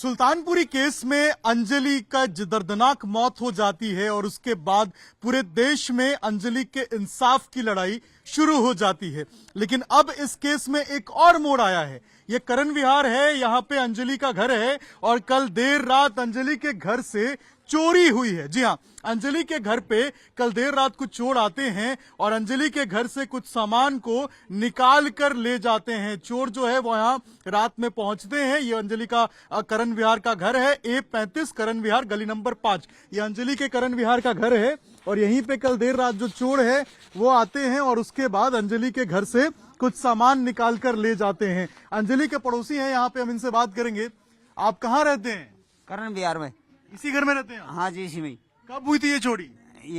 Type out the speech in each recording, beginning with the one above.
Sultanpuri case में अंजलि का दर्दनाक मौत हो जाती है और उसके बाद पूरे देश में अंजलि के इंसाफ की लड़ाई शुरू हो जाती है। लेकिन अब इस केस में एक और मोड़ आया है। ये करण विहार है, यहाँ पे अंजलि का घर है और कल देर रात अंजलि के घर से चोरी हुई है। जी हाँ, अंजलि के घर पे कल देर रात कुछ चोर आते हैं और अंजलि के घर से कुछ सामान को निकाल कर ले जाते हैं। चोर जो है वो यहाँ रात में पहुंचते हैं। ये अंजलि का करण विहार का घर है, A35 करण विहार, गली नंबर 5। ये अंजलि के करण विहार का घर है और यहीं पे कल देर रात जो चोर है वो आते हैं और उसके बाद अंजलि के घर से कुछ सामान निकाल कर ले जाते हैं। अंजलि के पड़ोसी हैं यहाँ पे, हम इनसे बात करेंगे। आप कहाँ रहते हैं? करण विहार में। इसी घर में रहते हैं? हाँ जी, इसी में। कब हुई थी ये चोरी?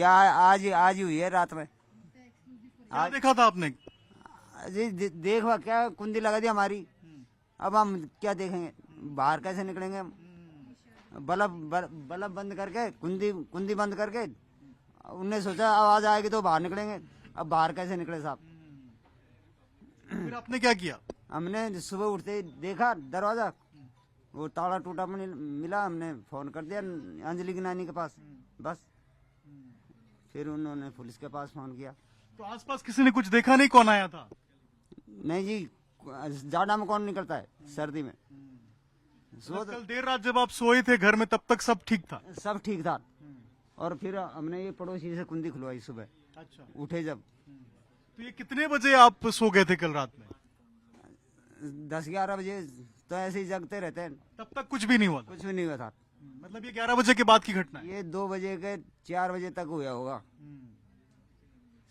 आज ही हुई है रात में। क्या देखा था आपने? जी देखा क्या, कुंडी लगा दी हमारी। अब हम क्या देखेंगे, बाहर कैसे निकलेंगे? बल्ब बंद करके, कुंडी बंद करके उनने सोचा आवाज आएगी तो बाहर निकलेंगे। अब बाहर कैसे निकले साहब? फिर आपने क्या किया? हमने सुबह उठते ही देखा दरवाजा, वो ताला टूटा मिला। हमने फोन कर दिया अंजलि की नानी के पास, बस। फिर उन्होंने पुलिस के पास फोन किया। तो आसपास किसी ने कुछ देखा नहीं? कौन आया था? नहीं जी, जाड़ा में कौन निकलता है सर्दी में। कल देर रात जब आप सोए थे घर में तब तक सब ठीक था? सब ठीक था। और फिर हमने ये पड़ोसी से कुंडी खुलवाई सुबह। अच्छा। उठे जब। तो ये कितने बजे आप सो गए थे कल रात में? 10-11 बजे तो ऐसे ही जगते रहते हैं। तब तक कुछ भी नहीं हुआ? कुछ भी नहीं हुआ था। मतलब ये 11 बजे के बाद की घटना है? ये 2 बजे के 4 बजे तक हुआ होगा।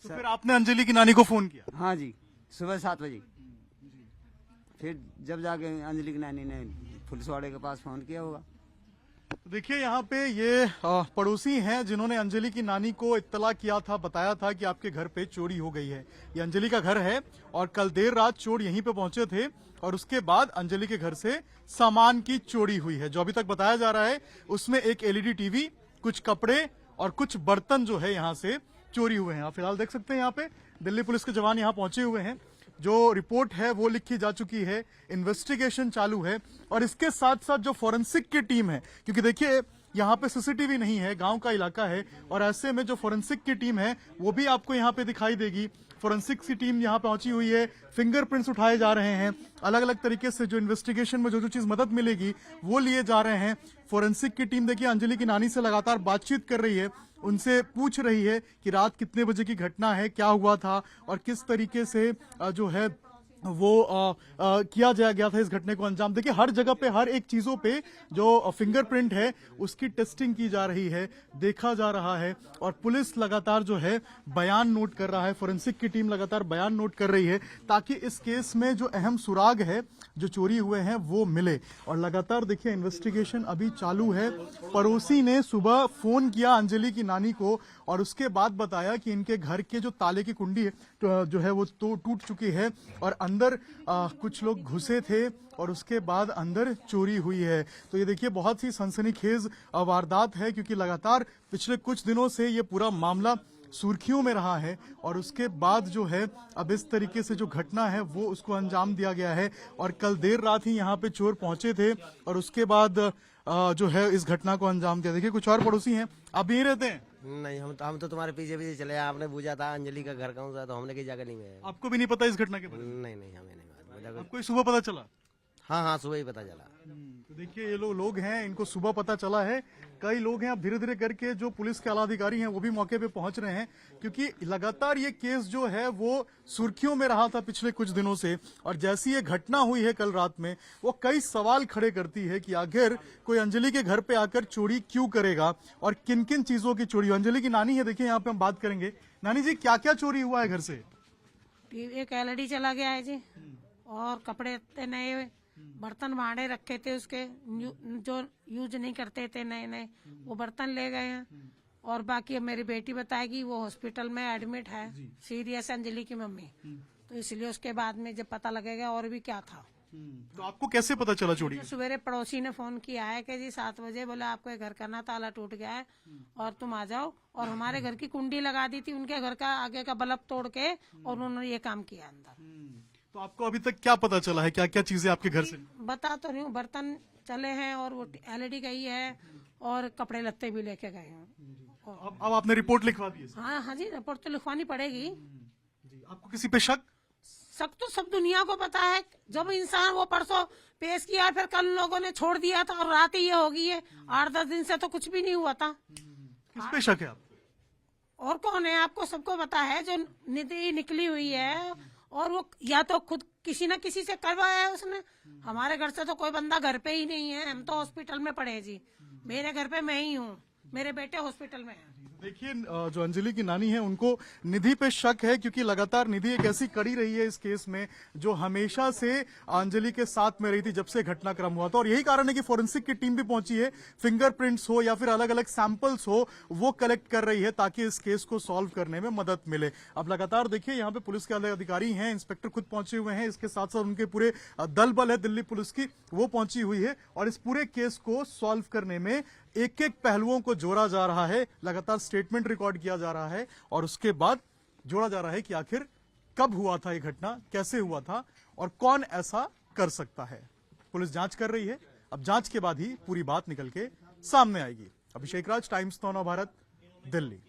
तो फिर आपने अंजलि की नानी को फोन किया? हाँ जी, सुबह 7 बजे। फिर जब जाके अंजलि की नानी ने पुलिस वाले के पास फोन किया होगा। तो देखिए यहाँ पे ये पड़ोसी हैं जिन्होंने अंजलि की नानी को इत्तला किया था, बताया था कि आपके घर पे चोरी हो गई है। ये अंजलि का घर है और कल देर रात चोर यहीं पे पहुंचे थे और उसके बाद अंजलि के घर से सामान की चोरी हुई है। जो अभी तक बताया जा रहा है उसमें एक LED टीवी, कुछ कपड़े और कुछ बर्तन जो है यहाँ से चोरी हुए हैं। आप फिलहाल देख सकते हैं यहाँ पे दिल्ली पुलिस के जवान यहाँ पहुंचे हुए हैं। जो रिपोर्ट है वो लिखी जा चुकी है, इन्वेस्टिगेशन चालू है और इसके साथ साथ जो फोरेंसिक की टीम है, क्योंकि देखिए यहाँ पे CCTV नहीं है, गांव का इलाका है और ऐसे में जो फोरेंसिक की टीम है वो भी आपको यहाँ पे दिखाई देगी। फोरेंसिक की टीम यहाँ पहुंची हुई है, फिंगरप्रिंट्स उठाए जा रहे हैं, अलग अलग तरीके से जो इन्वेस्टिगेशन में जो चीज मदद मिलेगी वो लिए जा रहे हैं। फोरेंसिक की टीम देखिए अंजलि की नानी से लगातार बातचीत कर रही है, उनसे पूछ रही है कि रात कितने बजे की घटना है, क्या हुआ था और किस तरीके से जो है वो किया गया था इस घटने को अंजाम। देखिए हर जगह पे, हर एक चीजों पे जो फिंगरप्रिंट है उसकी टेस्टिंग की जा रही है, देखा जा रहा है और पुलिस लगातार जो है बयान नोट कर रहा है, फोरेंसिक की टीम लगातार बयान नोट कर रही है ताकि इस केस में जो अहम सुराग है, जो चोरी हुए हैं वो मिले। और लगातार देखिए इन्वेस्टिगेशन अभी चालू है। पड़ोसी ने सुबह फोन किया अंजलि की नानी को और उसके बाद बताया कि इनके घर के जो ताले की कुंडी है तो जो है वो टूट चुकी है और अंदर कुछ लोग घुसे थे और उसके बाद अंदर चोरी हुई है। तो ये देखिए बहुत ही सनसनीखेज वारदात है क्योंकि लगातार पिछले कुछ दिनों से ये पूरा मामला सुर्खियों में रहा है और उसके बाद जो है अब इस तरीके से जो घटना है वो उसको अंजाम दिया गया है और कल देर रात ही यहाँ पे चोर पहुंचे थे और उसके बाद जो है इस घटना को अंजाम दिया। देखिए कुछ और पड़ोसी हैं। आप यहीं रहते हैं? नहीं, हम तो तुम्हारे पीछे चले। आपने पूछा था अंजलि का घर कौन सा, तो हमने कहीं जाकर नहीं गए। आपको भी नहीं पता इस घटना के बारे में? नहीं, हमें नहीं। आपको सुबह पता चला? हाँ, सुबह ही पता चला। तो देखिए ये लोग हैं, इनको सुबह पता चला है। कई लोग हैं, अब धीरे धीरे करके जो पुलिस के आला अधिकारी हैं वो भी मौके पे पहुंच रहे हैं क्योंकि लगातार ये केस जो है वो सुर्खियों में रहा था पिछले कुछ दिनों से और जैसी ये घटना हुई है कल रात में वो कई सवाल खड़े करती है कि आखिर कोई अंजलि के घर पे आकर चोरी क्यों करेगा और किन किन चीजों की चोरी। अंजलि की नानी है, देखिए यहाँ पे हम बात करेंगे। नानी जी, क्या क्या चोरी हुआ है घर से? एक LED चला गया है जी और कपड़े नए, बर्तन भांडे रखे थे उसके जो यूज नहीं करते थे नए वो बर्तन ले गए हैं और बाकी अब मेरी बेटी बताएगी वो हॉस्पिटल में एडमिट है, सीरियस अंजलि की मम्मी। तो इसलिए उसके बाद में जब पता लगेगा और भी क्या था। तो आपको कैसे पता चला चोरी? सवेरे पड़ोसी ने फोन किया है कि जी 7 बजे, बोले आपके घर का ना ताला टूट गया है और तुम आ जाओ। और हमारे घर की कुंडी लगा दी थी, उनके घर का आगे का बल्ब तोड़ के और उन्होंने ये काम किया अंदर। तो आपको अभी तक क्या पता चला है, क्या क्या चीजें आपके घर से? बता तो रही हूँ, बर्तन चले हैं और वो एलईडी गई है और कपड़े लत्ते भी लेके गए हैं। अब आपने रिपोर्ट लिखवा दी है सर? हाँ जी, रिपोर्ट तो लिखवानी पड़ेगी। जी, आपको किसी पे शक? तो सब दुनिया को पता है। जब इंसान वो परसों पेश किया, फिर कल लोगों ने छोड़ दिया था और रात ही ये हो गई है। 8-10 दिन से तो कुछ भी नहीं हुआ था। किस पे शक है आपको? और कौन है? आपको सबको पता है जो निधि निकली हुई है, और वो या तो खुद किसी न किसी से करवाया है उसने। हमारे घर से तो कोई बंदा घर पे ही नहीं है, हम तो हॉस्पिटल में पड़े जी। मेरे घर पे मैं ही हूँ, मेरे बेटे हॉस्पिटल में है। देखिए, जो अंजलि की नानी है उनको निधि पे शक है, क्योंकि लगातार निधि एक ऐसी कड़ी रही है इस केस में जो हमेशा से अंजलि के साथ में रही थी जब से घटनाक्रम हुआ था। और यही कारण है कि फोरेंसिक की टीम भी पहुंची है, फिंगरप्रिंट्स हो या फिर अलग अलग सैंपल्स हो वो कलेक्ट कर रही है ताकि इस केस को सॉल्व करने में मदद मिले। अब लगातार देखिए, यहाँ पे पुलिस के अलग अधिकारी हैं, इंस्पेक्टर खुद पहुंचे हुए हैं, इसके साथ साथ उनके पूरे दल बल है दिल्ली पुलिस की, वो पहुंची हुई है और इस पूरे केस को सॉल्व करने में एक एक पहलुओं को जोड़ा जा रहा है, लगातार स्टेटमेंट रिकॉर्ड किया जा रहा है और उसके बाद जोड़ा जा रहा है कि आखिर कब हुआ था ये घटना, कैसे हुआ था और कौन ऐसा कर सकता है। पुलिस जांच कर रही है, अब जांच के बाद ही पूरी बात निकल के सामने आएगी। अभिषेक राज, टाइम्स 9 भारत, दिल्ली।